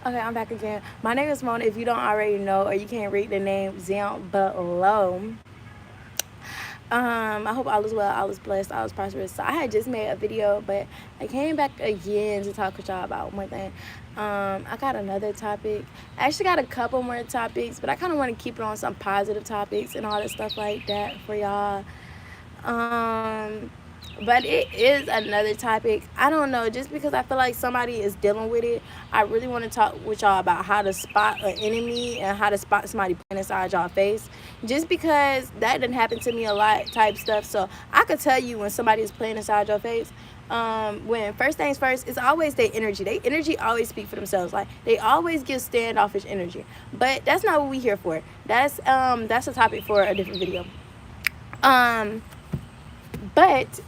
Okay, I'm back again. My name is Mona. If you don't already know or you can't read the name down below, I hope all is well, all is blessed, all is prosperous. So I had just made a video, but I came back again to talk with y'all about one thing. I got another topic. I actually got a couple more topics, but I kind of want to keep it on some positive topics and all that stuff like that for y'all. Um, but it is another topic. I don't know, just because I feel like somebody is dealing with it, I really want to talk with y'all about how to spot an enemy and how to spot somebody playing inside y'all face. Just because that didn't happen to me a lot, type stuff. So I could tell you when somebody is playing inside your face. When first things first, it's always their energy. Their energy always speak for themselves. Like they always give standoffish energy. But that's not what we here for. That's a topic for a different video. Um, but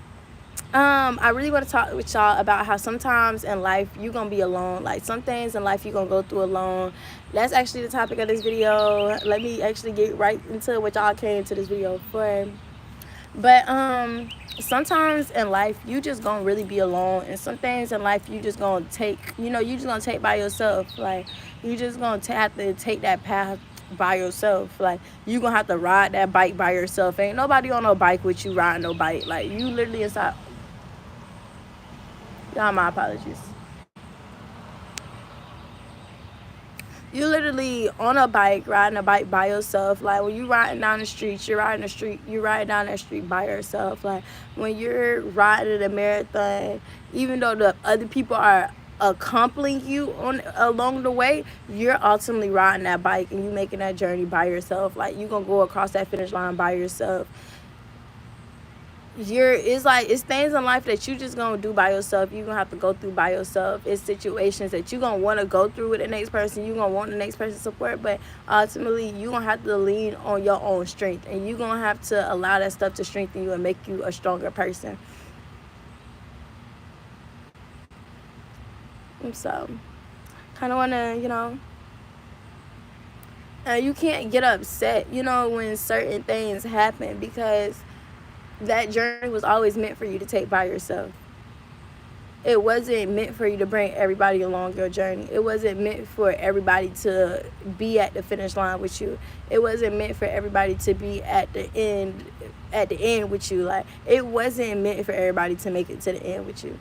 I really want to talk with y'all about how sometimes in life you're gonna be alone. Like some things in life you're gonna go through alone. That's actually the topic of this video. Let me actually get right into what y'all came to this video for. But sometimes in life you just gonna really be alone, and some things in life you just gonna take. You just gonna take by yourself. Like you just gonna have to take that path by yourself. Like you gonna have to ride that bike by yourself. Ain't nobody on no bike with you riding no bike. Like you literally inside. Y'all, my apologies. You literally on a bike, riding a bike by yourself. Like when you riding down the street, you're riding down that street by yourself. Like when you're riding a marathon, even though the other people are accompanying you on along the way, you're ultimately riding that bike and you making that journey by yourself. Like you gonna go across that finish line by yourself. It's like it's things in life that you just gonna do by yourself. You gonna have to go through by yourself. It's situations that you gonna want to go through with the next person. You gonna want the next person support, but ultimately you gonna have to lean on your own strength, and you gonna have to allow that stuff to strengthen you and make you a stronger person. And so kind of wanna, you can't get upset, when certain things happen, because that journey was always meant for you to take by yourself. It wasn't meant for you to bring everybody along your journey. It wasn't meant for everybody to be at the finish line with you. It wasn't meant for everybody to be at the end with you. Like it wasn't meant for everybody to make it to the end with you.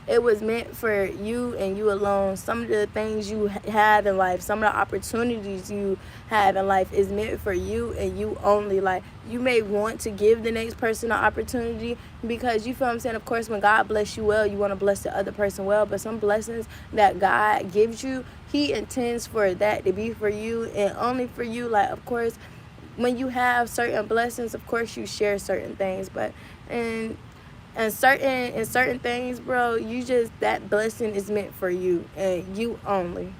It was meant for you and you alone. Some of the things you have in life, some of the opportunities you have in life is meant for you and you only. Like you may want to give the next person an opportunity, because you feel what I'm saying. Of course, when God bless you well, you want to bless the other person well. But some blessings that God gives you, He intends for that to be for you and only for you. Like of course, when you have certain blessings, of course you share certain things, but and certain things, bro, you just, that blessing is meant for you and you only.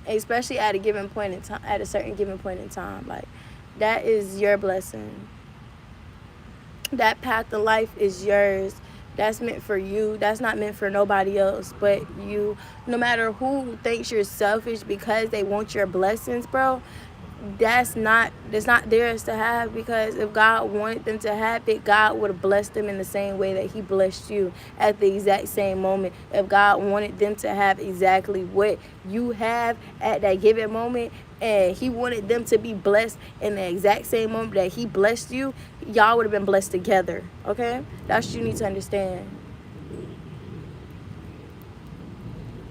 Especially at a given point in time, at a certain given point in time. Like that is your blessing. That path to life is yours. That's meant for you. That's not meant for nobody else but you. No matter who thinks you're selfish because they want your blessings, bro, that's not theirs to have. Because if God wanted them to have it, God would have blessed them in the same way that He blessed you at the exact same moment. If God wanted them to have exactly what you have at that given moment, and He wanted them to be blessed in the exact same moment that He blessed you, y'all would have been blessed together. Okay, that's what you need to understand.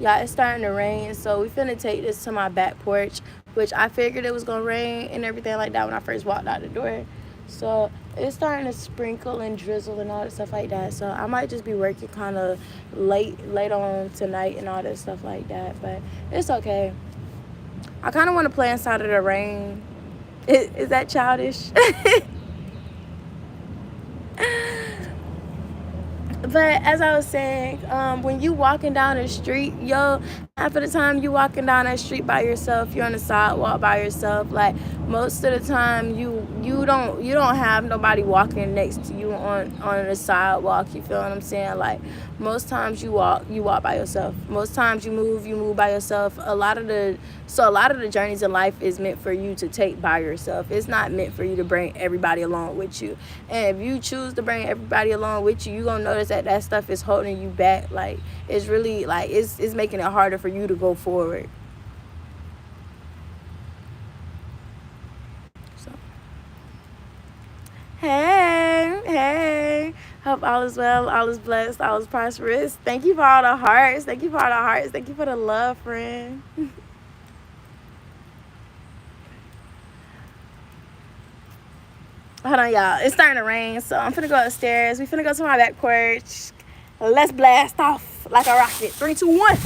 Y'all, it's starting to rain, so we finna take this to my back porch, which I figured it was gonna rain and everything like that when I first walked out the door. So it's starting to sprinkle and drizzle and all that stuff like that. So I might just be working kind of late on tonight and all that stuff like that. But it's okay. I kind of want to play inside of the rain. Is that childish? But as I was saying, when you walking down the street, yo, half of the time you walking down that street by yourself, you're on the sidewalk by yourself. Like most of the time, you don't have nobody walking next to you on the sidewalk. You feel what I'm saying? Like most times you walk by yourself. Most times you move by yourself. A lot of the journeys in life is meant for you to take by yourself. It's not meant for you to bring everybody along with you. And if you choose to bring everybody along with you, you're gonna notice that stuff is holding you back. Like it's really like it's making it harder for for you to go forward. So, hey. Hope all is well, all is blessed, all is prosperous. Thank you for all the hearts. Thank you for all the hearts. Thank you for the love, friend. Hold on, y'all. It's starting to rain, so I'm finna go upstairs. We finna go to my back porch. Let's blast off like a rocket. 3, 2, 1.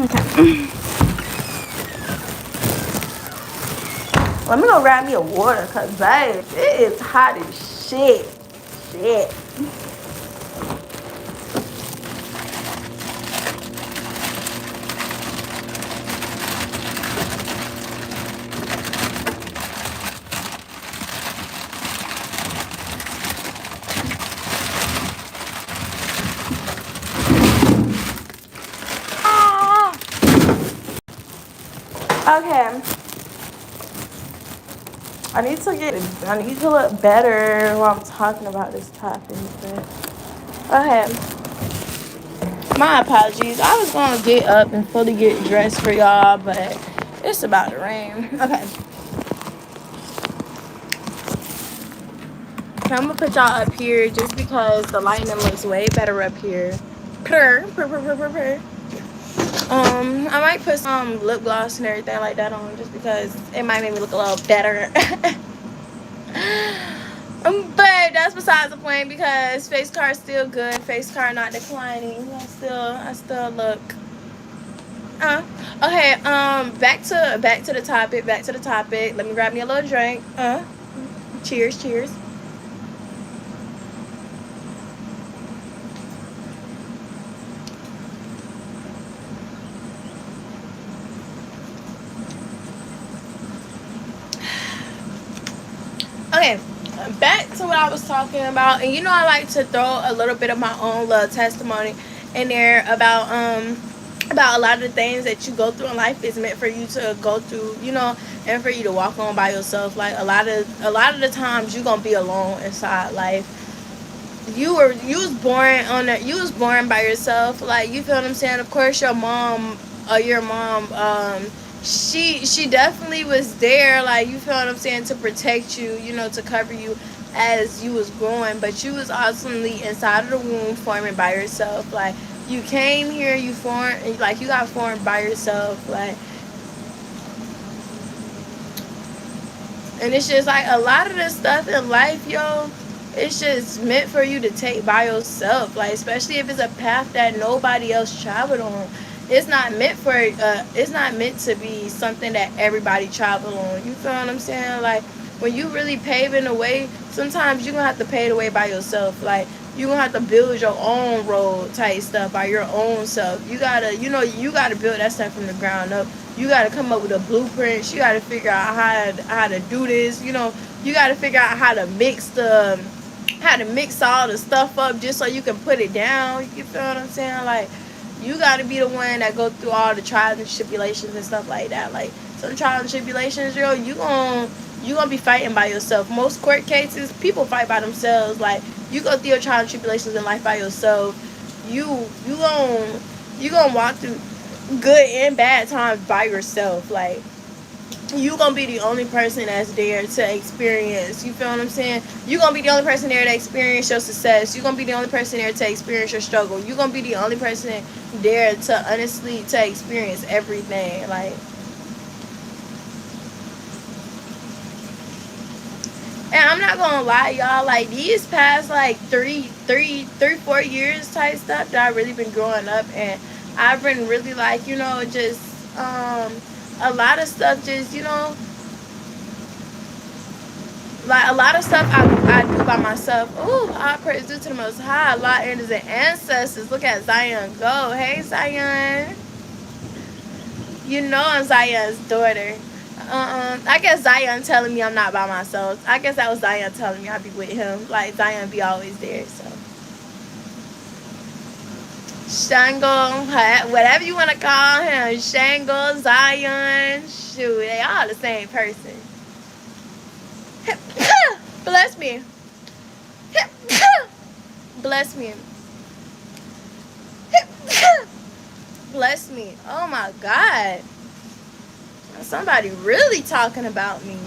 Okay. Let me go grab me a water, cause babe, it is hot as shit. Okay. I need to look better while I'm talking about this topic. Okay. My apologies. I was gonna get up and fully get dressed for y'all, but it's about to rain. Okay. I'm gonna put y'all up here just because the lighting looks way better up here. I might put some lip gloss and everything like that on just because it might make me look a little better. But that's besides the point because face card is still good. Face card not declining. I still look. Okay. Back to the topic. Let me grab me a little drink. Cheers. Okay, back to what I was talking about, and I like to throw a little bit of my own little testimony in there about a lot of the things that you go through in life is meant for you to go through, and for you to walk on by yourself. Like a lot of the times you're gonna be alone inside life. You was born by yourself. Like, you feel what I'm saying? Of course, your mom, she definitely was there, like, you feel what I'm saying, to protect you, to cover you as you was growing, but you was ultimately inside of the womb forming by yourself. Like, you came here, you formed, like, you got formed by yourself, like, and it's just like a lot of this stuff in life, yo, it's just meant for you to take by yourself, like, especially if it's a path that nobody else traveled on. It's not meant to be something that everybody travel on. You feel what I'm saying? Like, when you really paving the way, sometimes you're gonna have to pave the way by yourself. Like, you're gonna have to build your own road type stuff by your own self. You gotta build that stuff from the ground up. You gotta come up with a blueprint. You gotta figure out how to do this. You gotta figure out how to mix all the stuff up just so you can put it down. You feel what I'm saying? Like, you gotta be the one that go through all the trials and tribulations and stuff like that. Like, some trials and tribulations, yo, you gonna be fighting by yourself. Most court cases, people fight by themselves. Like, you go through your trials and tribulations in life by yourself. You gonna walk through good and bad times by yourself. Like, you gonna be the only person that's there to experience, you feel what I'm saying? You gonna be the only person there to experience your success. You gonna be the only person there to experience your struggle. You gonna be the only person there to honestly to experience everything. Like, and I'm not gonna lie, y'all, like, these past like 4 years type stuff that I've really been growing up, and I've been really like, just a lot of stuff, just, like, a lot of stuff I do by myself. Ooh, all praise due to the Most High. Allah and his ancestors. Look at Zion go. Hey, Zion. I'm Zion's daughter. I guess Zion telling me I'm not by myself. I guess that was Zion telling me I'd be with him. Like, Zion be always there, so. Shango, whatever you want to call him, Shango, Zion, shoot, they all the same person. Bless me. Bless me. Bless me. Oh my God. Somebody really talking about me.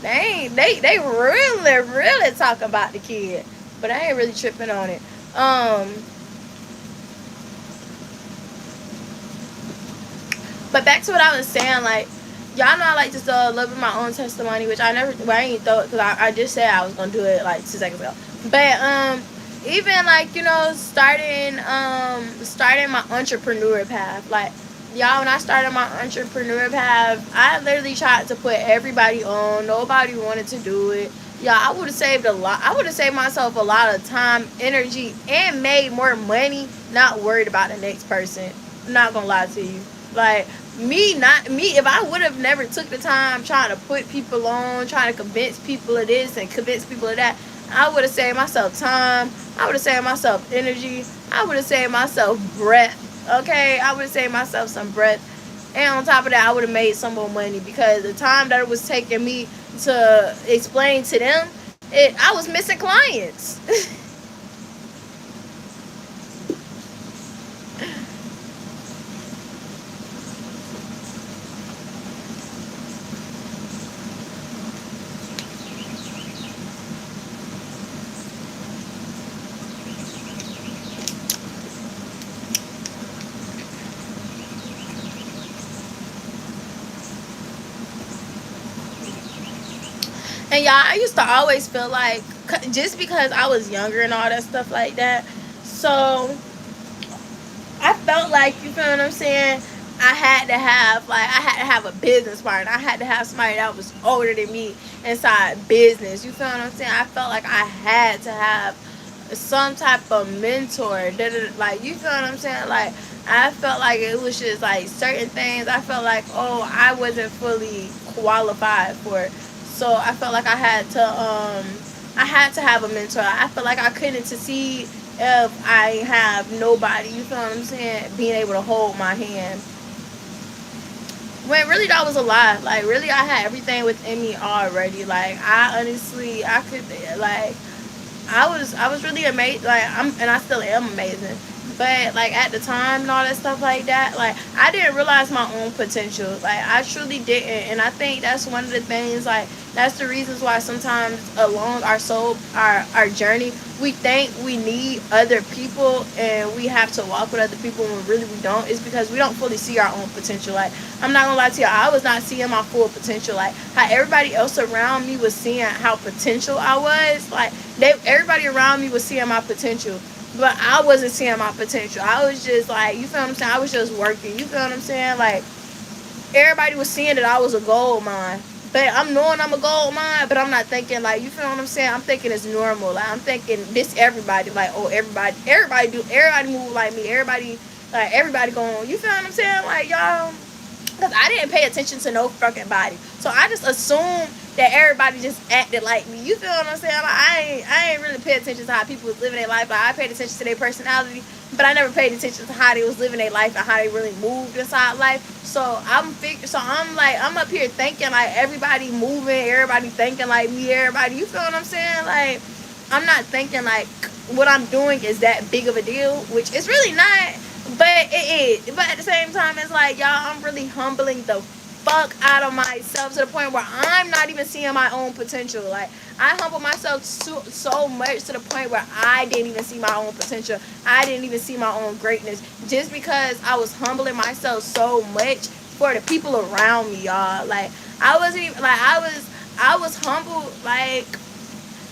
They really talking about the kid. But I ain't really tripping on it. But back to what I was saying, like, y'all know I like to tell a little bit of my own testimony, which I ain't thought, because I just said I was gonna do it like 2 seconds ago. But even like, you know, starting my entrepreneur path, like, y'all, when I started my entrepreneur path, I literally tried to put everybody on. Nobody wanted to do it. Yeah, I would have saved a lot. I would have saved myself a lot of time, energy, and made more money, not worried about the next person. I'm not gonna lie to you. Like, if I would have never took the time trying to put people on, trying to convince people of this and convince people of that, I would have saved myself time. I would have saved myself energy. I would have saved myself breath. Okay, I would have saved myself some breath. And on top of that, I would have made some more money, because the time that it was taking me to explain to them, I was missing clients. And y'all, I used to always feel like, just because I was younger and all that stuff like that, so I felt like, you feel what I'm saying, I had to have a business partner. I had to have somebody that was older than me inside business. You feel what I'm saying? I felt like I had to have some type of mentor. Like, you feel what I'm saying? Like, I felt like it was just like certain things. I felt like, oh, I wasn't fully qualified for it. So I felt like I had to have a mentor. I felt like I couldn't succeed if I have nobody, you feel what I'm saying, being able to hold my hand. When really that was a lie. Like, really, I had everything within me already. Like, I honestly, I could, like, I was really amazed. Like, and I still am amazing. But like, at the time and all that stuff like that, like, I didn't realize my own potential. Like, I truly didn't. And I think that's one of the things, like, that's the reasons why sometimes along our journey, we think we need other people and we have to walk with other people when really we don't. Is because we don't fully see our own potential. Like, I'm not gonna lie to you, I was not seeing my full potential. Like, how everybody else around me was seeing how potential I was. Like, everybody around me was seeing my potential, but I wasn't seeing my potential. I was just like, you feel what I'm saying? I was just working. You feel what I'm saying? Like, everybody was seeing that I was a gold mine. But I'm knowing I'm a gold mine, but I'm not thinking, like, you feel what I'm saying? I'm thinking it's normal. Like, I'm thinking this everybody, like, oh, everybody move like me. Everybody going, you feel what I'm saying? Like, y'all, because I didn't pay attention to no fucking body. So I just assumed that everybody just acted like me. You feel what I'm saying? Like, I ain't really pay attention to how people was living their life. Like, I paid attention to their personality, but I never paid attention to how they was living their life and how they really moved inside life. So I'm up here thinking like everybody moving, everybody thinking like me, everybody. You feel what I'm saying? Like, I'm not thinking like what I'm doing is that big of a deal, which it's really not. But it is. But at the same time, it's like, y'all, I'm really humbling the fuck out of myself to the point where I'm not even seeing my own potential. Like, I humble myself so much to the point where I didn't even see my own potential. I didn't even see my own greatness, just because I was humbling myself so much for the people around me, y'all. Like, I wasn't even like I was humble, like,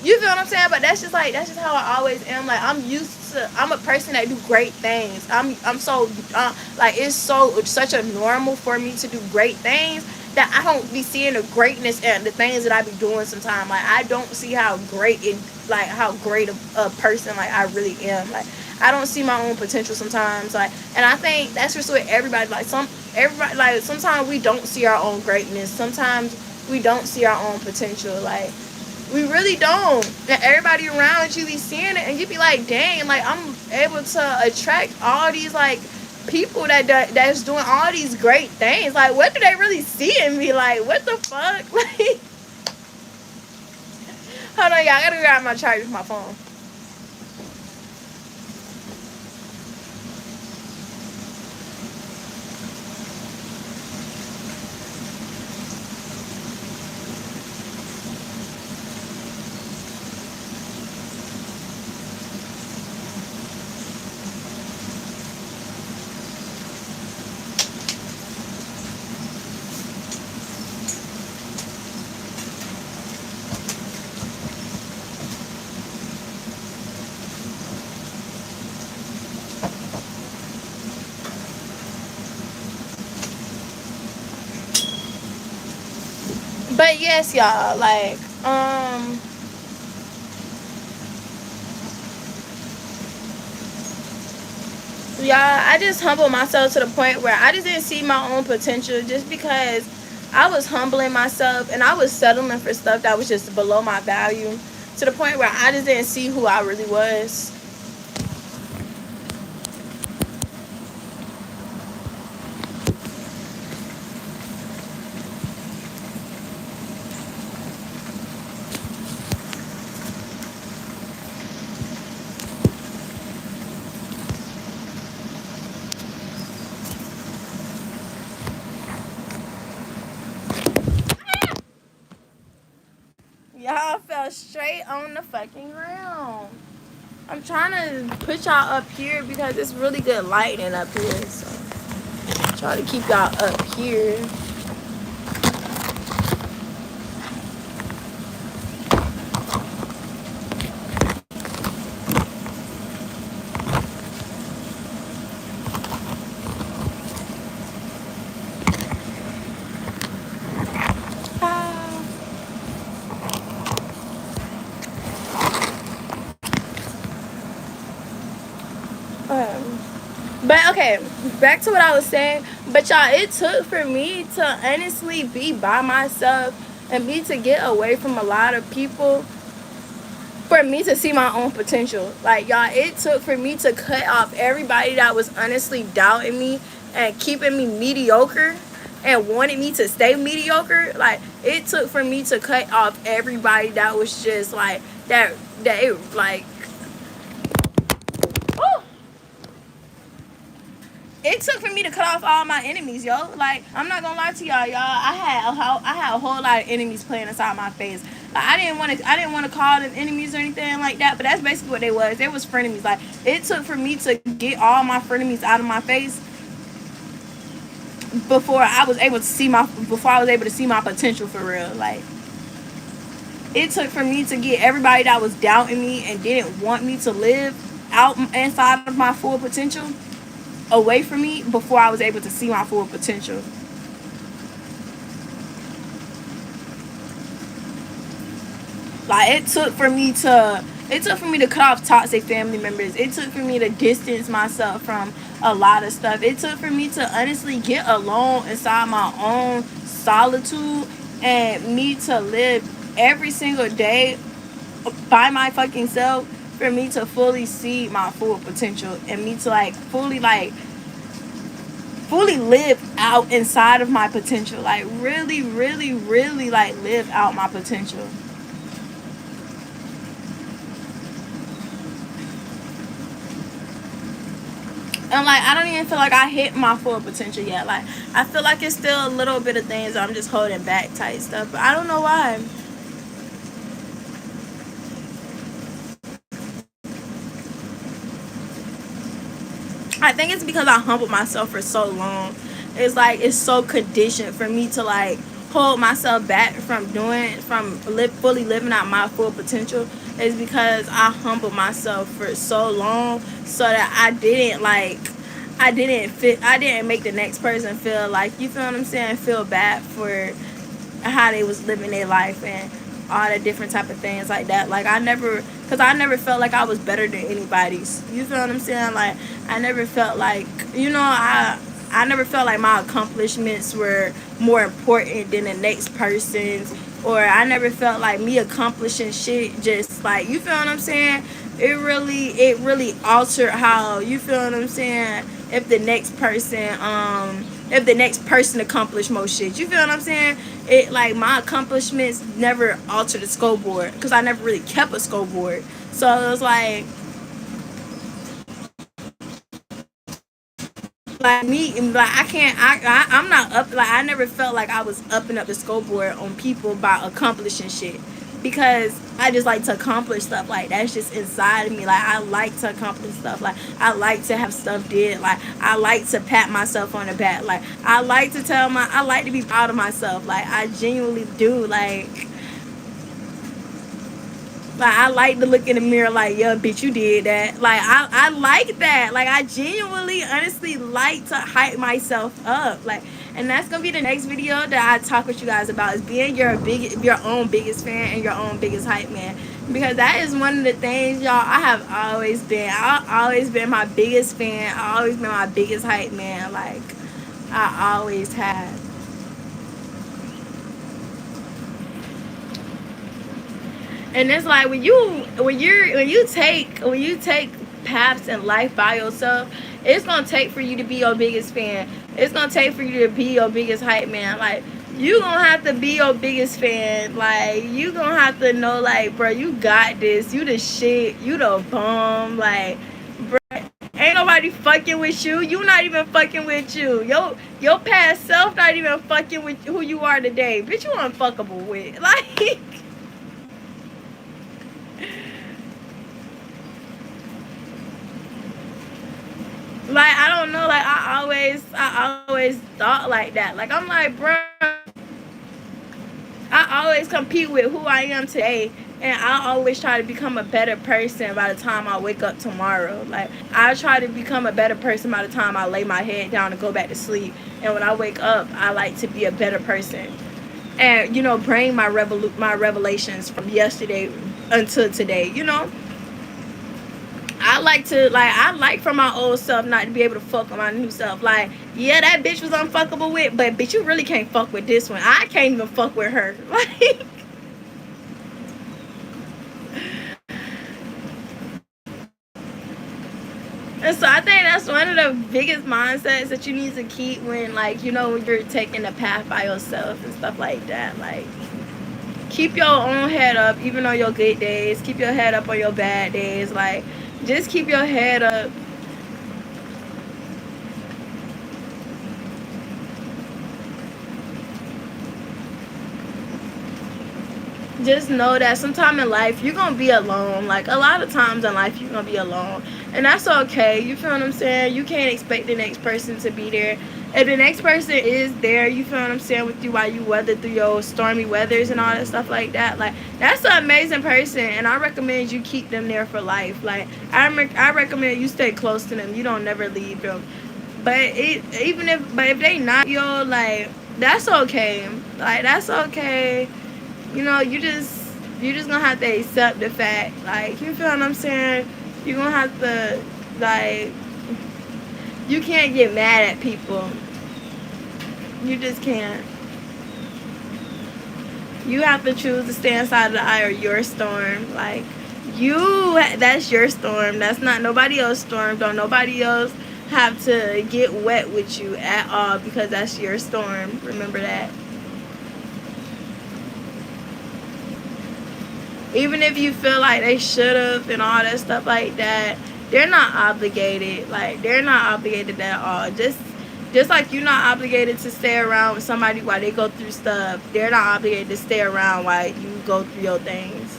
you feel what I'm saying? But that's just how I always am. Like, I'm a person that do great things. I'm so like, it's such a normal for me to do great things that I don't be seeing the greatness and the things that I be doing sometimes. Like, I don't see how great a person like I really am. Like, I don't see my own potential sometimes. Like, and I think that's just with everybody. Like, everybody, like, sometimes we don't see our own greatness. Sometimes we don't see our own potential. Like, we really don't. And everybody around you be seeing it, and you be like, dang, like, able to attract all these like people that's doing all these great things. Like, what do they really see in me? Like, what the fuck? Like, hold on, y'all. I gotta grab my charger for my phone. But yes, y'all. Like, yeah, I just humbled myself to the point where I just didn't see my own potential just because I was humbling myself and I was settling for stuff that was just below my value to the point where I just didn't see who I really was. Y'all fell straight on the fucking ground. I'm trying to put y'all up here because it's really good lighting up here. So try to keep y'all up here. But okay, back to what I was saying. But y'all, it took for me to honestly be by myself and me to get away from a lot of people for me to see my own potential. Like, y'all, it took for me to cut off everybody that was honestly doubting me and keeping me mediocre and wanted me to stay mediocre. Like, it took for me to cut off everybody that was just like that it, like, it took for me to cut off all my enemies, yo. Like, I'm not gonna lie to y'all. I had a whole lot of enemies playing inside my face. Like, I didn't want to call them enemies or anything like that, but that's basically what they was. They was frenemies. Like, it took for me to get all my frenemies out of my face before I was able to see my potential for real. Like, it took for me to get everybody that was doubting me and didn't want me to live out inside of my full potential away from me before I was able to see my full potential. Like, it took for me to cut off toxic family members. It took for me to distance myself from a lot of stuff. It took for me to honestly get alone inside my own solitude and me to live every single day by my fucking self for me to fully see my full potential and me to fully live out inside of my potential. Like, really, really, really, like, live out my potential. And like, I don't even feel like I hit my full potential yet. Like, I feel like it's still a little bit of things that I'm just holding back type stuff, but I don't know why. I think it's because I humbled myself for so long. It's like, it's so conditioned for me to like hold myself back from fully living out my full potential. Is because I humbled myself for so long so that I didn't make the next person feel like, you feel what I'm saying, feel bad for how they was living their life and all the different type of things like that. Like, I never felt like I was better than anybody's. You feel what I'm saying? Like, I never felt like, I never felt like my accomplishments were more important than the next person's, or I never felt like me accomplishing shit just like, you feel what I'm saying, it really altered how, you feel what I'm saying, if the next person accomplished more shit. You feel what I'm saying? It, like, my accomplishments never altered the scoreboard because I never really kept a scoreboard. So it was like me, like I can't, I'm not up, like I never felt like I was upping up the scoreboard on people by accomplishing shit, because I just like to accomplish stuff. Like, that's just inside of me. Like, I like to accomplish stuff. Like, I like to have stuff did. Like, I like to pat myself on the back. Like, I like to be proud of myself. Like, I genuinely do. Like, I like to look in the mirror like, yeah, bitch, you did that. Like, I like that. Like, I genuinely, honestly like to hype myself up. Like, and that's gonna be the next video that I talk with you guys about, is being your own biggest fan and your own biggest hype man. Because that is one of the things, y'all, I always been my biggest fan. I always been my biggest hype man. Like, I always have. And it's like, when you take paths in life by yourself, it's gonna take for you to be your biggest fan. It's gonna take for you to be your biggest hype man. Like, you gonna have to be your biggest fan. Like, you gonna have to know, like, bro, you got this. You the shit. You the bomb. Like, bro, ain't nobody fucking with you. You not even fucking with you. Your past self not even fucking with who you are today. Bitch, you unfuckable with. Like. Like, I don't know, like, I always thought like that. Like, I'm like, bro, I always compete with who I am today, and I always try to become a better person by the time I wake up tomorrow. Like, I try to become a better person by the time I lay my head down and go back to sleep. And when I wake up, I like to be a better person, and, bring my revelations from yesterday until today. I like for my old self not to be able to fuck with my new self. Like, yeah, that bitch was unfuckable with, but bitch, you really can't fuck with this one. I can't even fuck with her. Like, and so I think that's one of the biggest mindsets that you need to keep when, like, when you're taking the path by yourself and stuff like that. Like, keep your own head up, even on your good days. Keep your head up on your bad days. Like, just keep your head up. Just know that sometime in life you're gonna be alone. Like, a lot of times in life you're gonna be alone, and that's okay. You feel what I'm saying? You can't expect the next person to be there. If the next person is there, you feel what I'm saying, with you while you weather through your stormy weathers and all that stuff like that, like, that's an amazing person, and I recommend you keep them there for life. Like, I recommend you stay close to them. You don't never leave them. But if they not, like, that's okay. Like, that's okay. You just gonna have to accept the fact. Like, you feel what I'm saying? You're gonna have to, like, you can't get mad at people. You just can't. You have to choose to stay inside of the eye of your storm. Like, that's your storm. That's not nobody else's storm. Don't nobody else have to get wet with you at all, because that's your storm. Remember that. Even if you feel like they should have and all that stuff like that, they're not obligated. Like, they're not obligated at all. Just like you're not obligated to stay around with somebody while they go through stuff, they're not obligated to stay around while you go through your things.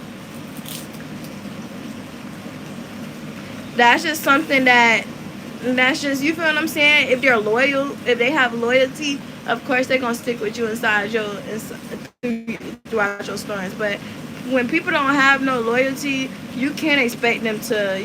That's just something that's just, you feel what I'm saying? If they're loyal, if they have loyalty, of course they're gonna stick with you throughout your storms. But when people don't have no loyalty, you can't expect them to,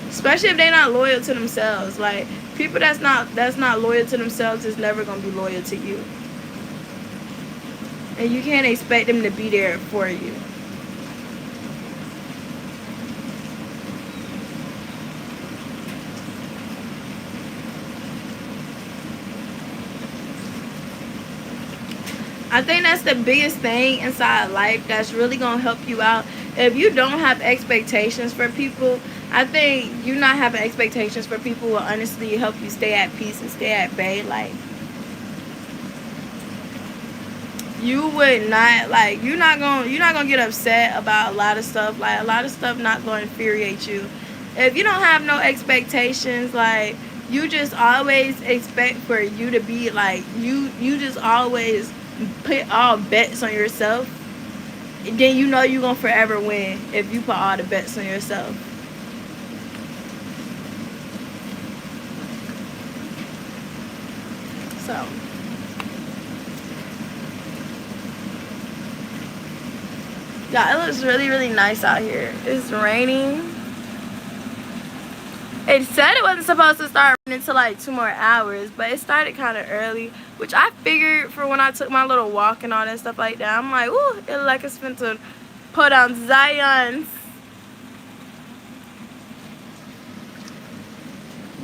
especially if they're not loyal to themselves. Like, people that's not loyal to themselves is never gonna be loyal to you, and you can't expect them to be there for you. I think that's the biggest thing inside life that's really gonna help you out. If you don't have expectations for people, I think you not having expectations for people will honestly help you stay at peace and stay at bay. Like you would not like you're not gonna get upset about a lot of stuff. Like a lot of stuff not gonna infuriate you. If you don't have no expectations, like you just always expect for you to be like you just always put all bets on yourself, then you know you're gonna forever win if you put all the bets on yourself. So yeah, it looks really really nice out here. It's raining. It said it wasn't supposed to start raining until like 2 more hours, but it started kind of early, which I figured for when I took my little walk and all that stuff like that. I'm like, ooh, it look like it's finna to put on Zion's.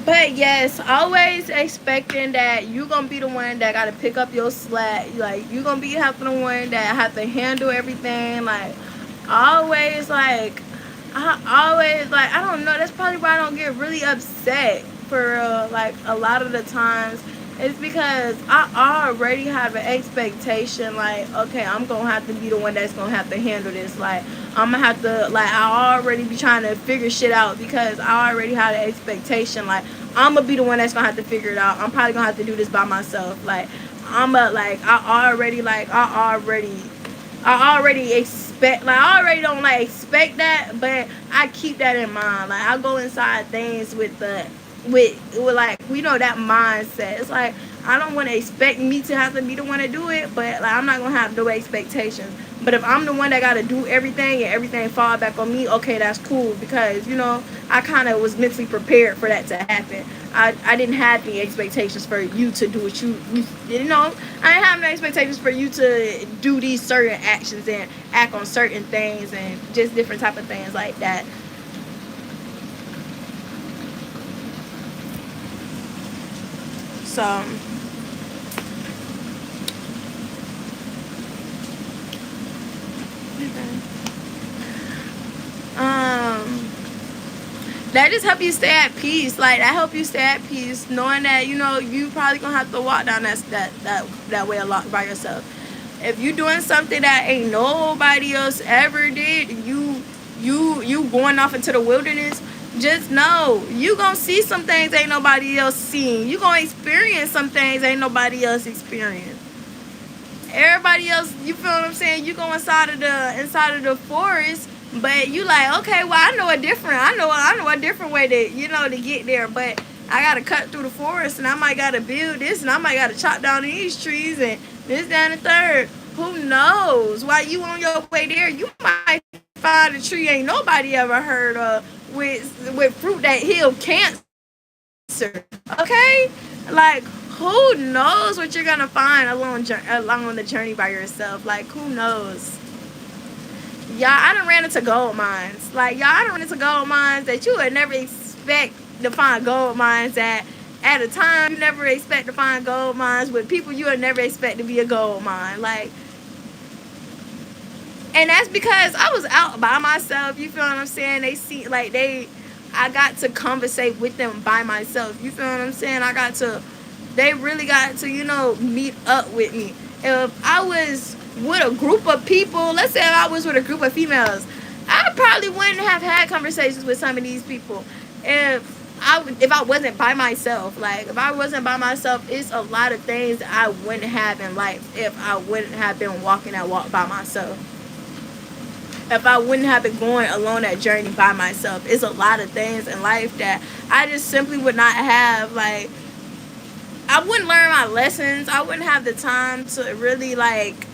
But yes, always expecting that you gonna be the one that gotta pick up your slack. Like you gonna be having the one that have to handle everything. Like always, like I don't know. That's probably why I don't get really upset for like a lot of the times. It's because I already have an expectation. Like okay, I'm gonna have to be the one that's gonna have to handle this. Like I'm gonna have to like I already be trying to figure shit out because I already had an expectation. Like I'm gonna be the one that's gonna have to figure it out. I'm probably gonna have to do this by myself. Like I'm a like I already expect like I already don't like expect that, but I keep that in mind. Like I go inside things with the with like we know that mindset. It's like I don't want to expect me to have to be the one to do it, but like I'm not gonna have no expectations. But if I'm the one that gotta do everything and everything fall back on me, okay, that's cool because you know I kind of was mentally prepared for that to happen. I didn't have any expectations for you to do what you know. I didn't have no expectations for you to do these certain actions and act on certain things and just different type of things like that. So um that just help you stay at peace. Like that help you stay at peace, knowing that you know you probably gonna have to walk down that way a lot by yourself. If you doing something that ain't nobody else ever did, you going off into the wilderness. Just know you gonna see some things ain't nobody else seen. You gonna experience some things ain't nobody else experienced. Everybody else, you feel what I'm saying? You go inside of the forest, but you like, okay, well I know a different way to to get there, but I gotta cut through the forest and I might gotta build this and I might gotta chop down these trees and this, that, and the third. Who knows? While you on your way there, you might find a tree ain't nobody ever heard of with fruit that heal cancer. Okay, like who knows what you're gonna find along the journey by yourself? Like who knows? Y'all, I done ran into gold mines. Like y'all, I done ran into gold mines that you would never expect to find gold mines at a time you never expect to find gold mines with people you would never expect to be a gold mine. Like, and that's because I was out by myself. You feel what I'm saying? They see like I got to conversate with them by myself. You feel what I'm saying? They really got to, meet up with me. If I was with a group of people, let's say if I was with a group of females, I probably wouldn't have had conversations with some of these people. If I wasn't by myself, like if I wasn't by myself, it's a lot of things I wouldn't have in life if I wouldn't have been walking that walk by myself. If I wouldn't have been going along that journey by myself, it's a lot of things in life that I just simply would not have. Like I wouldn't learn my lessons. I wouldn't have the time to really like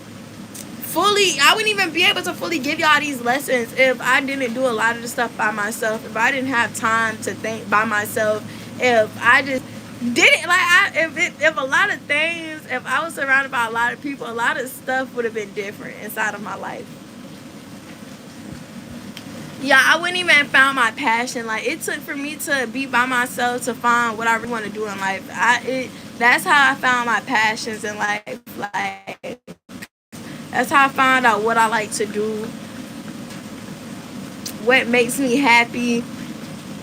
fully, I wouldn't even be able to fully give y'all these lessons if I didn't do a lot of the stuff by myself, if I didn't have time to think by myself, if I just didn't like if a lot of things, if I was surrounded by a lot of people, a lot of stuff would have been different inside of my life. Yeah, I wouldn't even found my passion. Like it took for me to be by myself to find what I really want to do in life. That's how I found my passions in life. Like That's how I found out what I like to do, what makes me happy.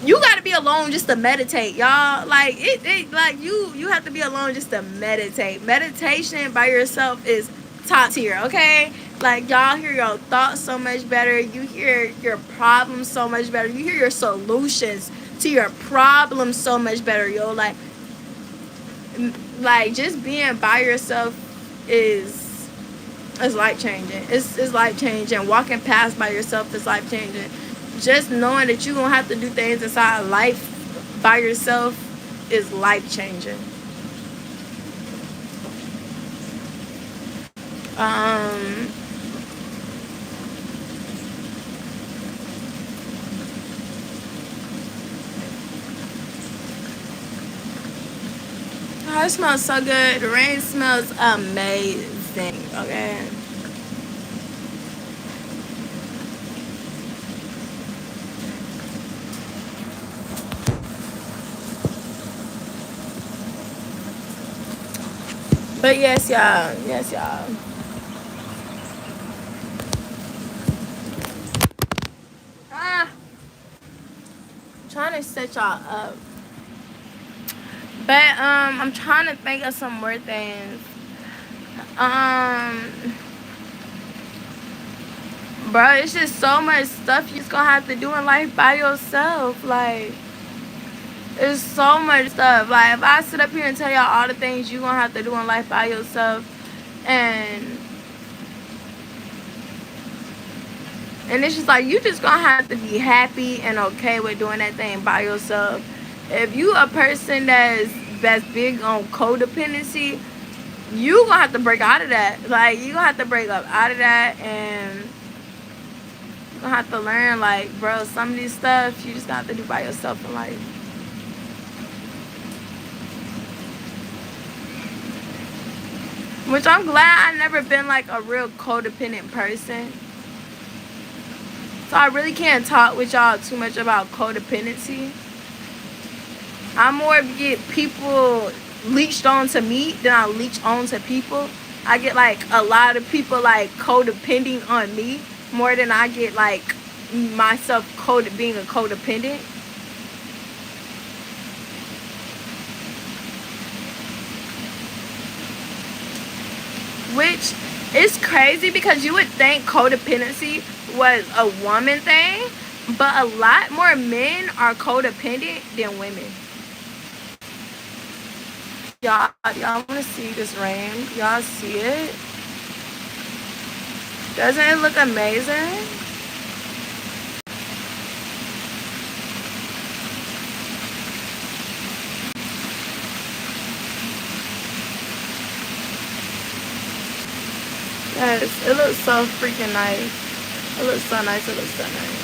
You gotta be alone just to meditate, y'all. Like it like you have to be alone just to meditate. Meditation by yourself is top tier, okay? Like y'all hear your thoughts so much better. You hear your problems so much better. You hear your solutions to your problems so much better, yo. Like just being by yourself is life changing. It's life changing. Walking past by yourself is life changing. Just knowing that you're gonna have to do things inside life by yourself is life changing. Oh, it smells so good. The rain smells amazing. Okay. But yes, y'all. Yes, y'all. Ah, trying to set y'all up. But I'm trying to think of some more things. Um, bro, it's just so much stuff you just gonna have to do in life by yourself. Like, it's so much stuff. Like, if I sit up here and tell y'all all the things you gonna have to do in life by yourself, and it's just like you just gonna have to be happy and okay with doing that thing by yourself. If you a person that's big on codependency, you gonna have to break out of that. Like you gonna have to break up out of that, and you gonna have to learn, like, bro, some of these stuff you just gonna have to do by yourself in life. Which I'm glad I never been like a real codependent person. So I really can't talk with y'all too much about codependency. I more get people leached onto me than I leech onto people. I get like a lot of people like codepending on me more than I get like myself being a codependent. Which is crazy because you would think codependency was a woman thing, but a lot more men are codependent than women. Y'all want to see this rain? Y'all see it? Doesn't it look amazing? Yes, it looks so freaking nice. It looks so nice. It looks so nice.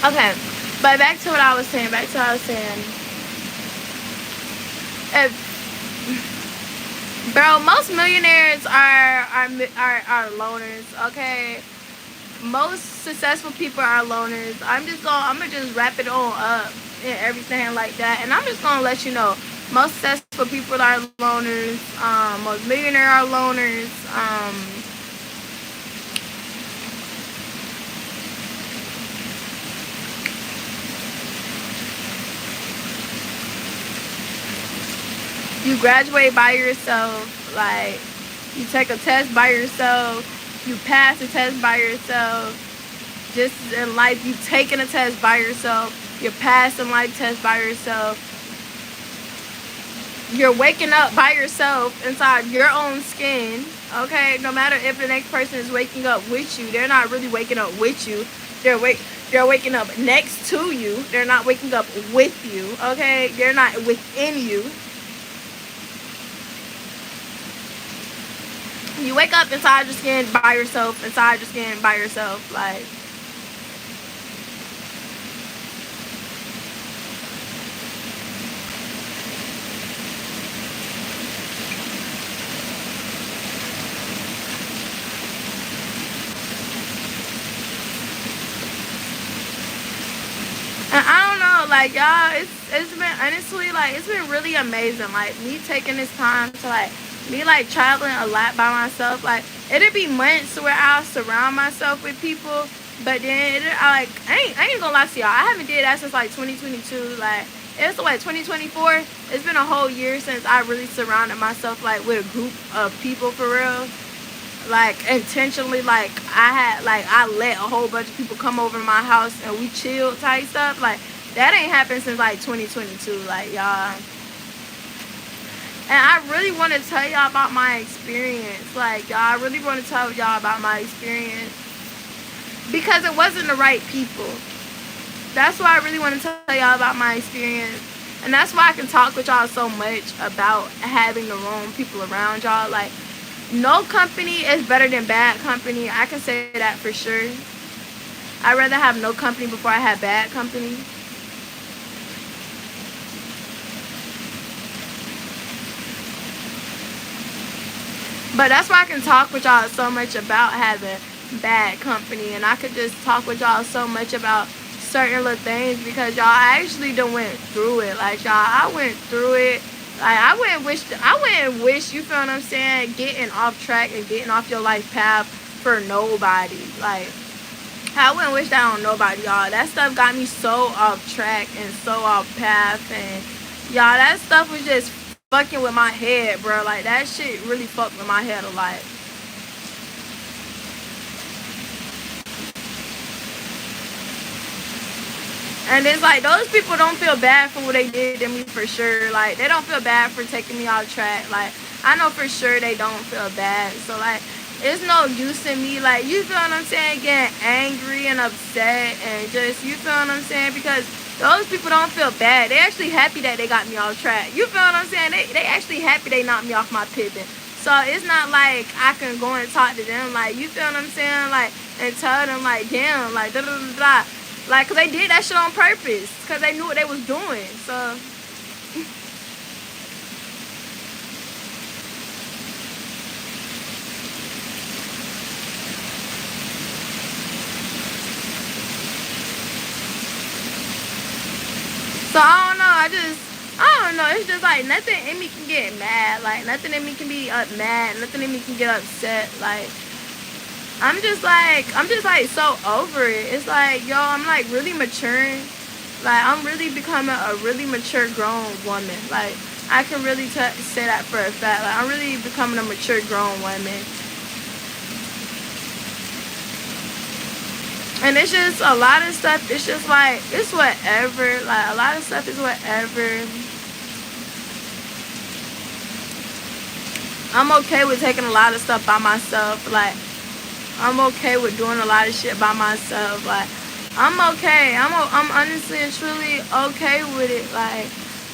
Okay, but back to what I was saying. If bro, most millionaires are loners. Okay, most successful people are loners. I'm gonna just wrap it all up and everything like that, and I'm just gonna let you know most successful people are loners. Most millionaires are loners. You graduate by yourself. Like, you take a test by yourself. You pass a test by yourself. Just in life, you taking a test by yourself. You're passing life tests by yourself. You're waking up by yourself inside your own skin. Okay, no matter if the next person is waking up with you, they're not really waking up with you. They're waking up next to you. They're not waking up with you. Okay, they're not within you. You wake up inside your skin by yourself, like. like y'all, it's been honestly like it's been really amazing. Like me taking this time to like me like traveling a lot by myself. Like it'd be months where I'll surround myself with people, but then I ain't gonna lie to y'all. I haven't did that since like 2022. Like it's what 2024. It's been a whole year since I really surrounded myself like with a group of people for real. Like intentionally, like I let a whole bunch of people come over to my house and we chill type stuff. Like that ain't happened since like 2022. Like y'all. And I really want to tell y'all about my experience. Like, y'all, I really want to tell y'all about my experience. Because it wasn't the right people. That's why I really want to tell y'all about my experience. And that's why I can talk with y'all so much about having the wrong people around y'all. Like, no company is better than bad company. I can say that for sure. I'd rather have no company before I have bad company. But that's why I can talk with y'all so much about having bad company. And I could just talk with y'all so much about certain little things because y'all actually done went through it. Like y'all, I went through it. Like I wouldn't wish, you feel what I'm saying, getting off track and getting off your life path for nobody. Like I wouldn't wish that on nobody, y'all. That stuff got me so off track and so off path, and y'all, that stuff was just fucking with my head, bro. Like that shit really fucked with my head a lot. And it's like those people don't feel bad for what they did to me for sure. Like they don't feel bad for taking me off track. Like I know for sure they don't feel bad. So like it's no use in me, like, you feel what I'm saying, getting angry and upset and just, you feel what I'm saying, because those people don't feel bad. They actually happy that they got me off track. You feel what I'm saying? They actually happy they knocked me off my pivot. So it's not like I can go and talk to them, like, you feel what I'm saying, like, and tell them, like, damn, like, da da da da. Like, because they did that shit on purpose, because they knew what they was doing. So I don't know. I don't know. It's just like nothing in me can get mad. Like nothing in me can be mad. Nothing in me can get upset. Like I'm just like so over it. It's like, yo, I'm like really maturing. Like I'm really becoming a really mature grown woman. Like I can really say that for a fact. Like I'm really becoming a mature grown woman. And it's just a lot of stuff. It's just like, it's whatever. Like a lot of stuff is whatever. I'm okay with taking a lot of stuff by myself. Like I'm okay with doing a lot of shit by myself. Like I'm okay. I'm honestly and truly okay with it. Like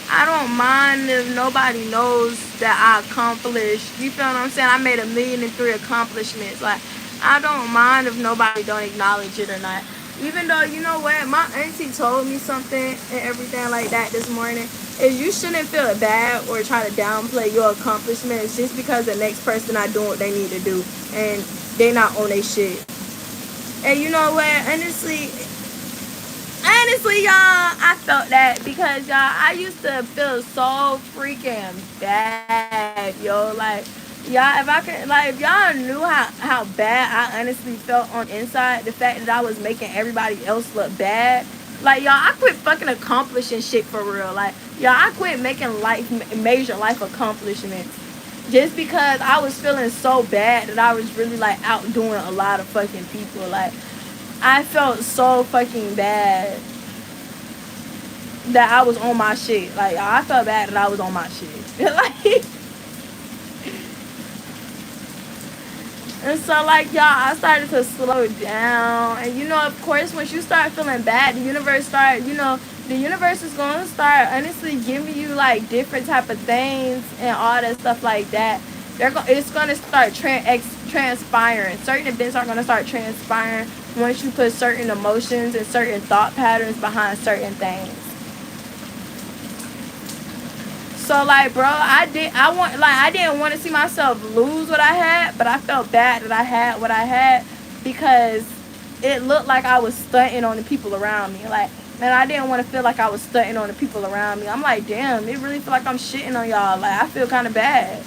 I don't mind if nobody knows that I accomplished. You feel what I'm saying? I made 1,000,003 accomplishments. Like I don't mind if nobody don't acknowledge it or not. Even though, you know what, my auntie told me something and everything like that this morning. Is you shouldn't feel bad or try to downplay your accomplishments just because the next person not doing what they need to do and they not on their shit. And you know what, honestly, y'all, I felt that because, y'all, I used to feel so freaking bad, yo. Like, y'all, if y'all knew how bad I honestly felt on inside, the fact that I was making everybody else look bad. Like, y'all, I quit fucking accomplishing shit for real. Like, y'all, I quit making major life accomplishments just because I was feeling so bad that I was really, like, outdoing a lot of fucking people. Like, I felt so fucking bad that I was on my shit. Like, I felt bad that I was on my shit. Like, and so, like, y'all, I started to slow down. And, you know, of course, once you start feeling bad, the universe is going to start honestly giving you, like, different type of things and all that stuff like that. It's going to start transpiring. Certain events are going to start transpiring once you put certain emotions and certain thought patterns behind certain things. So like, bro, I didn't want to see myself lose what I had, but I felt bad that I had what I had because it looked like I was stunting on the people around me. Like And I didn't want to feel like I was stunting on the people around me. I'm like, damn, it really feel like I'm shitting on y'all. Like, I feel kind of bad.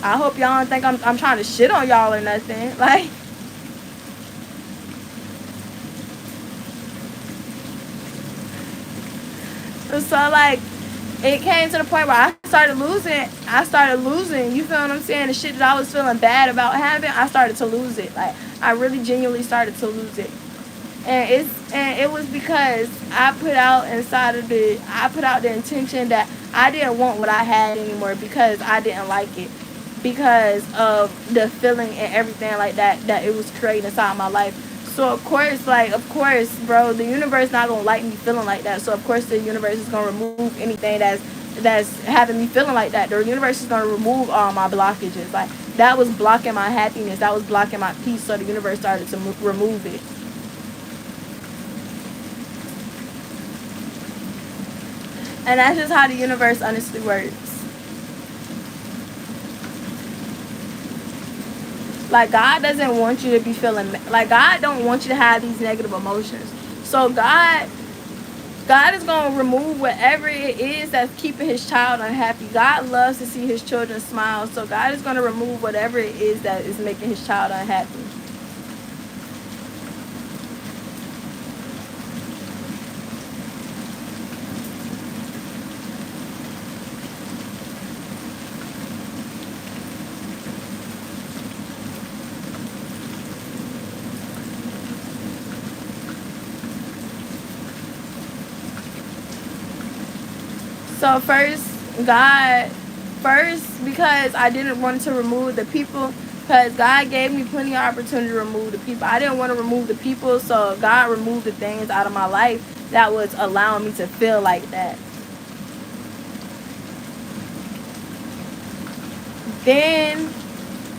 I hope y'all don't think I'm trying to shit on y'all or nothing. Like, so like, it came to the point where I started losing, you feel what I'm saying? The shit that I was feeling bad about having, I started to lose it. Like, I really genuinely started to lose it. And it was because I put out the intention that I didn't want what I had anymore, because I didn't like it, because of the feeling and everything like that it was creating inside my life. So of course, bro, the universe not gonna like me feeling like that. So of course the universe is gonna remove anything that's having me feeling like that. The universe is gonna remove all my blockages. Like, that was blocking my happiness, that was blocking my peace. So the universe started to remove it. And that's just how the universe honestly works. Like, God doesn't want you to be feeling, like, God don't want you to have these negative emotions. So God is going to remove whatever it is that's keeping his child unhappy. God loves to see his children smile. So God is going to remove whatever it is that is making his child unhappy. So first, because I didn't want to remove the people, because God gave me plenty of opportunity to remove the people. I didn't want to remove the people, so God removed the things out of my life that was allowing me to feel like that. Then,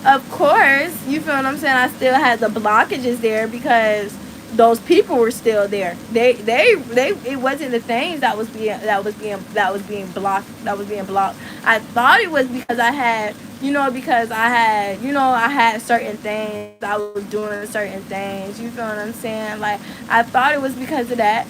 of course, you feel what I'm saying, I still had the blockages there, because those people were still there. They it wasn't the things that was being blocked. I thought it was because I had certain things, I was doing certain things, you feel what I'm saying? Like, I thought it was because of that.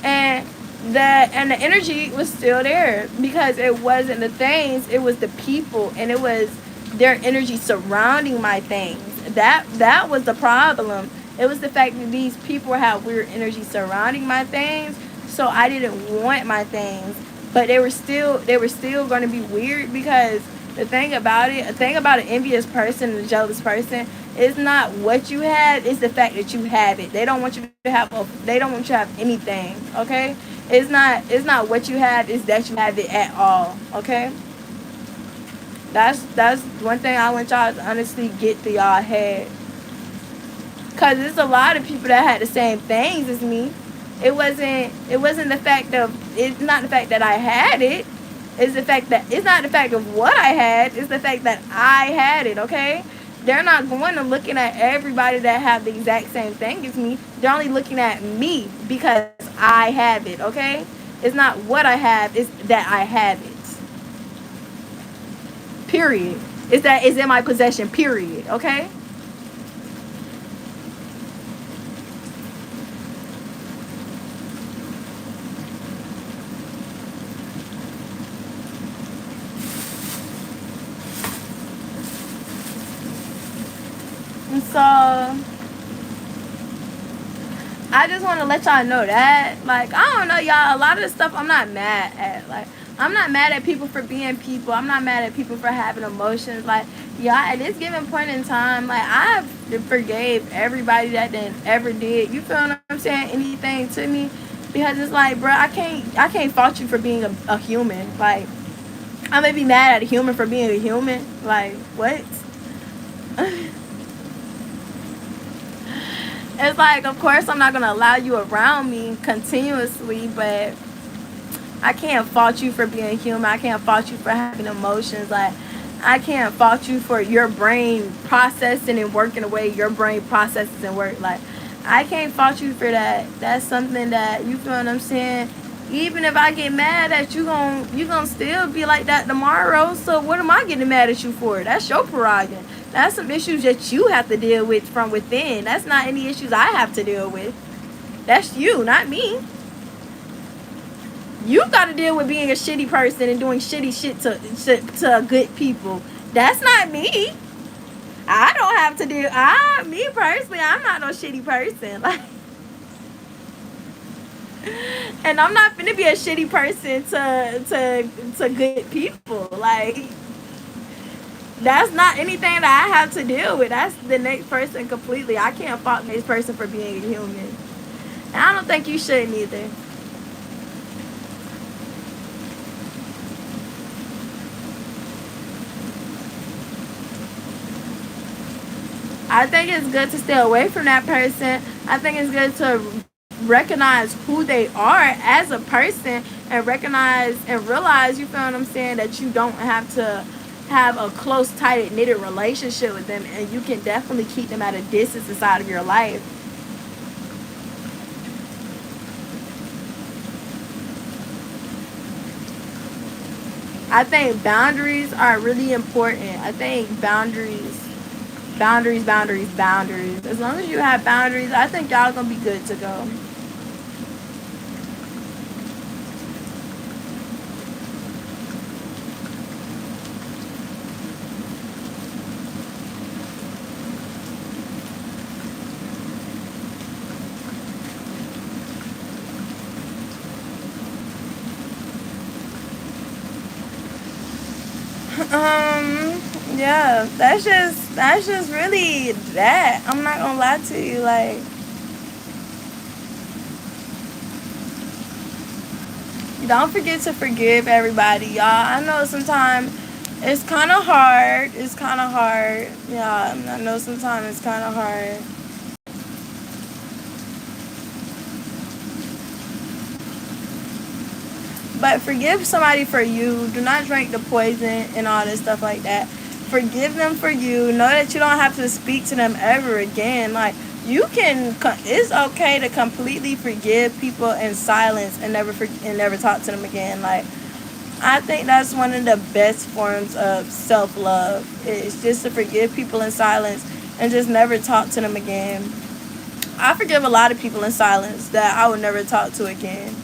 And the energy was still there, because it wasn't the things, it was the people, and it was their energy surrounding my things. That was the problem. It was the fact that these people had weird energy surrounding my things, so I didn't want my things. But they were still going to be weird, because the thing about an envious person and a jealous person is not what you have, it's the fact that you have it. They don't want you to have anything, okay? It's not what you have, it's that you have it at all, okay? That's one thing I want y'all to honestly get through y'all head. Cause there's a lot of people that had the same things as me. It wasn't the fact of, it's not the fact that I had it. It's not the fact of what I had, it's the fact that I had it, okay? They're not going to looking at everybody that have the exact same thing as me. They're only looking at me because I have it, okay? It's not what I have, it's that I have it. Period. It's that it's in my possession, period, okay? And so I just want to let y'all know that, like, I don't know, y'all, a lot of the stuff I'm not mad at. Like, I'm not mad at people for being people. I'm not mad at people for having emotions. Like, yeah, at this given point in time, like, I forgave everybody that ever did, you feel what I'm saying, anything to me. Because it's like, bro, I can't fault you for being a human. Like, I may be mad at a human for being a human. Like, what? It's like, of course, I'm not going to allow you around me continuously, but I can't fault you for being human. I can't fault you for having emotions. Like, I can't fault you for your brain processing and working the way your brain processes and work. Like, I can't fault you for that. That's something that, you feel what I'm saying? Even if I get mad at you, you gonna still be like that tomorrow. So what am I getting mad at you for? That's your prerogative. That's some issues that you have to deal with from within. That's not any issues I have to deal with. That's you, not me. You got to deal with being a shitty person and doing shitty shit to good people. That's not me. I don't have to do. Me personally, I'm not no shitty person. Like, and I'm not finna be a shitty person to good people. Like, that's not anything that I have to deal with. That's the next person completely. I can't fault the next person for being a human. And I don't think you should either. I think it's good to stay away from that person. I think it's good to recognize who they are as a person and recognize and realize, you feel what I'm saying, that you don't have to have a close, tight, knitted relationship with them, and you can definitely keep them at a distance inside of your life. I think boundaries are really important. I think boundaries. As long as you have boundaries, I think y'all gonna be good to go. Yeah, that's just really that. I'm not gonna lie to you, like, don't forget to forgive everybody, y'all. I know sometimes it's kind of hard. It's kind of hard. Yeah, I know sometimes it's kind of hard. But forgive somebody for you. Do not drink the poison and all this stuff like that. Forgive them for you. Know that you don't have to speak to them ever again. Like, you can. It's okay to completely forgive people in silence and never talk to them again. Like, I think that's one of the best forms of self love. It's just to forgive people in silence and just never talk to them again. I forgive a lot of people in silence that I would never talk to again.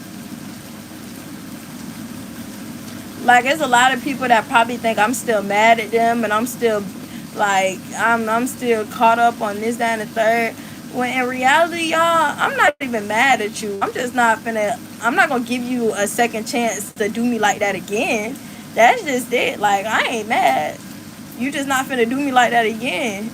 Like, there's a lot of people that probably think I'm still mad at them and I'm still like I'm still caught up on this, that, and the third. When in reality, y'all, I'm not even mad at you. I'm not gonna give you a second chance to do me like that again. That's just it. Like, I ain't mad. You just not finna do me like that again.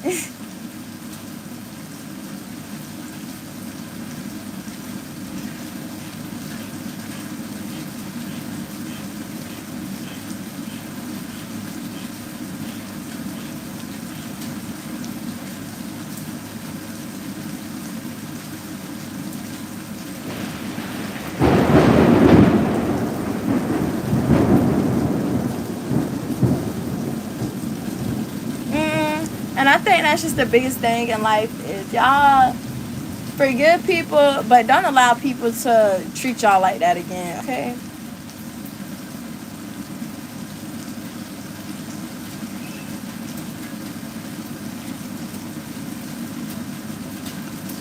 And I think that's just the biggest thing in life is y'all forgive people, but don't allow people to treat y'all like that again. Okay.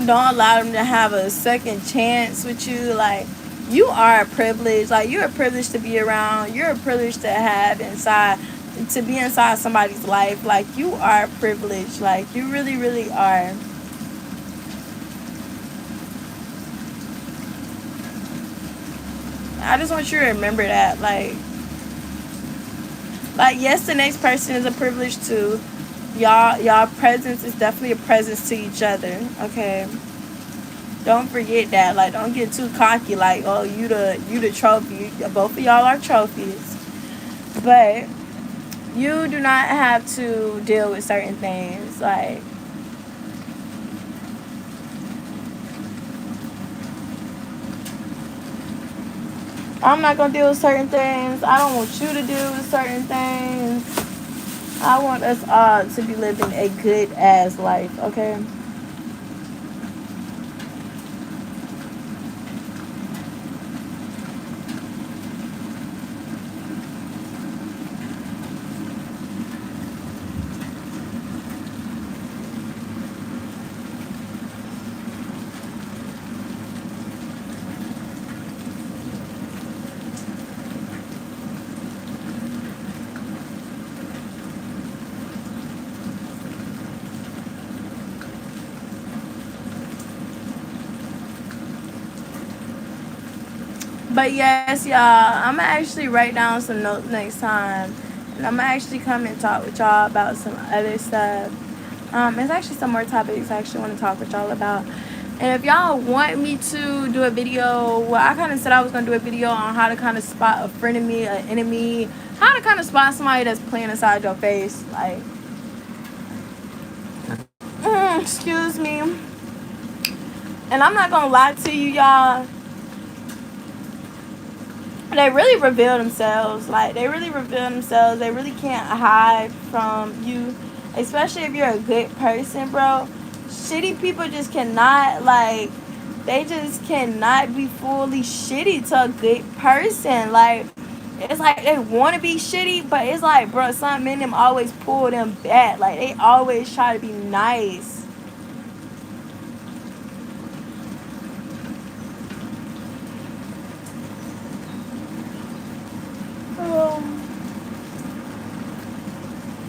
Don't allow them to have a second chance with you. Like, you are a privilege. Like, you're a privilege to be around. You're a privilege to have inside, to be inside somebody's life. Like, you are a privilege. Like, you really, really are. I just want you to remember that. Like, yes, the next person is a privilege too. Y'all presence is definitely a presence to each other. Okay. Don't forget that. Like, don't get too cocky. Like, oh, you the trophy. Both of y'all are trophies. But you do not have to deal with certain things. Like, I'm not gonna deal with certain things. I don't want you to deal with certain things. I want us all to be living a good ass life. Okay. But yes, y'all, I'm gonna actually write down some notes next time, and I'm gonna actually come and talk with y'all about some other stuff. There's actually some more topics I actually want to talk with y'all about. And if y'all want me to do a video, well, I kind of said I was gonna do a video on how to kind of spot a frenemy, an enemy, how to kind of spot somebody that's playing inside your face, like. Excuse me. And I'm not gonna lie to you, y'all. They really reveal themselves. Like, they really reveal themselves. They really can't hide from you. Especially if you're a good person, bro. Shitty people just cannot, like, they just cannot be fully shitty to a good person. Like, it's like they want to be shitty, but it's like, bro, something in them always pull them back. Like, they always try to be nice.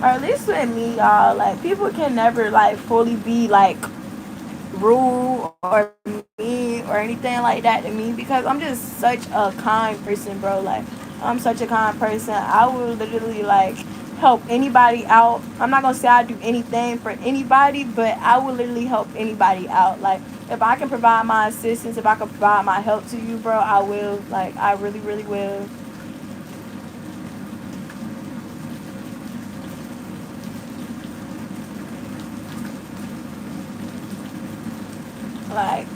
Or at least with me, y'all, like, people can never, like, fully be, like, rude or mean or anything like that to me, because I'm just such a kind person, bro. Like, I'm such a kind person. I will literally, like, help anybody out. I'm not gonna say I do anything for anybody, but I will literally help anybody out. Like, if I can provide my assistance, if I can provide my help to you, bro, I will. Like, I really, really will. Like,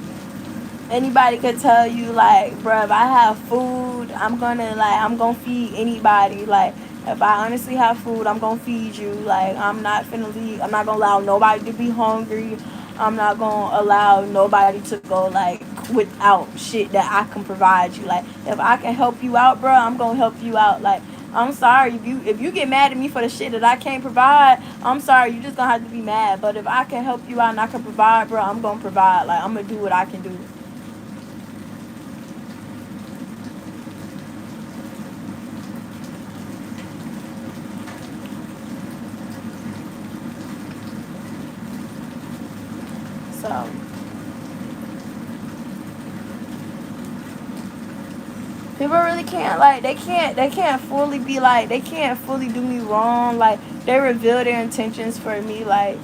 anybody could tell you, like, bruh, if I have food, I'm gonna feed anybody. Like, if I honestly have food, I'm gonna feed you. Like, I'm not gonna allow nobody to be hungry. I'm not gonna allow nobody to go, like, without shit that I can provide you. Like, if I can help you out, bruh, I'm gonna help you out. Like, I'm sorry if you get mad at me for the shit that I can't provide. I'm sorry, you just gonna have to be mad. But if I can help you out and I can provide, bro, I'm gonna provide. Like, I'm gonna do what I can do. So people really can't, like, they can't fully be, like, they can't fully do me wrong. Like, they reveal their intentions for me. Like,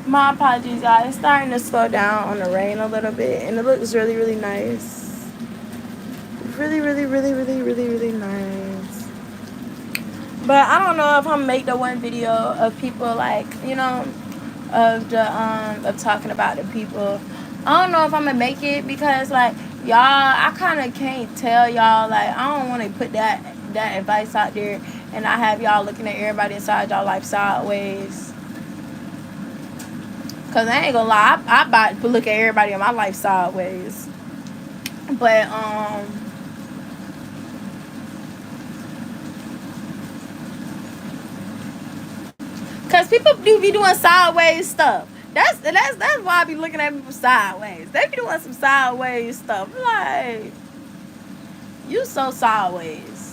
my apologies, guys. It's starting to slow down on the rain a little bit, and it looks really, really nice. Really, really, really, really, really, really nice. But I don't know if I'm gonna make the one video of people, like, you know, of talking about the people. I don't know if I'm gonna make it, because, like, y'all, I kind of can't tell y'all, like, I don't want to put that advice out there and I have y'all looking at everybody inside y'all life sideways. Cause I ain't gonna lie, I about to look at everybody in my life sideways. But cause people do be doing sideways stuff. That's why I be looking at people sideways. They be doing some sideways stuff. Like, you so sideways.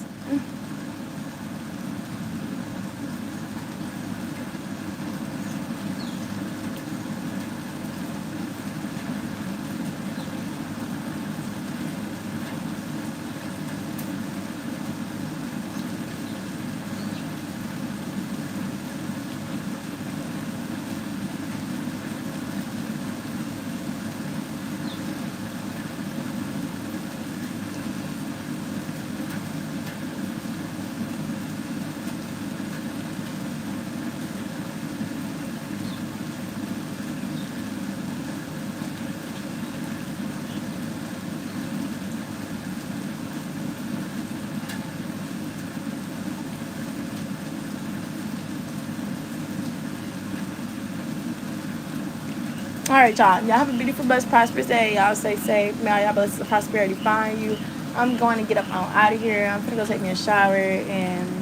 All right, y'all. Y'all have a beautiful, blessed, prosperous day. Y'all stay safe. May all y'all blessings of prosperity find you. I'm going to get up on out of here. I'm gonna go take me a shower and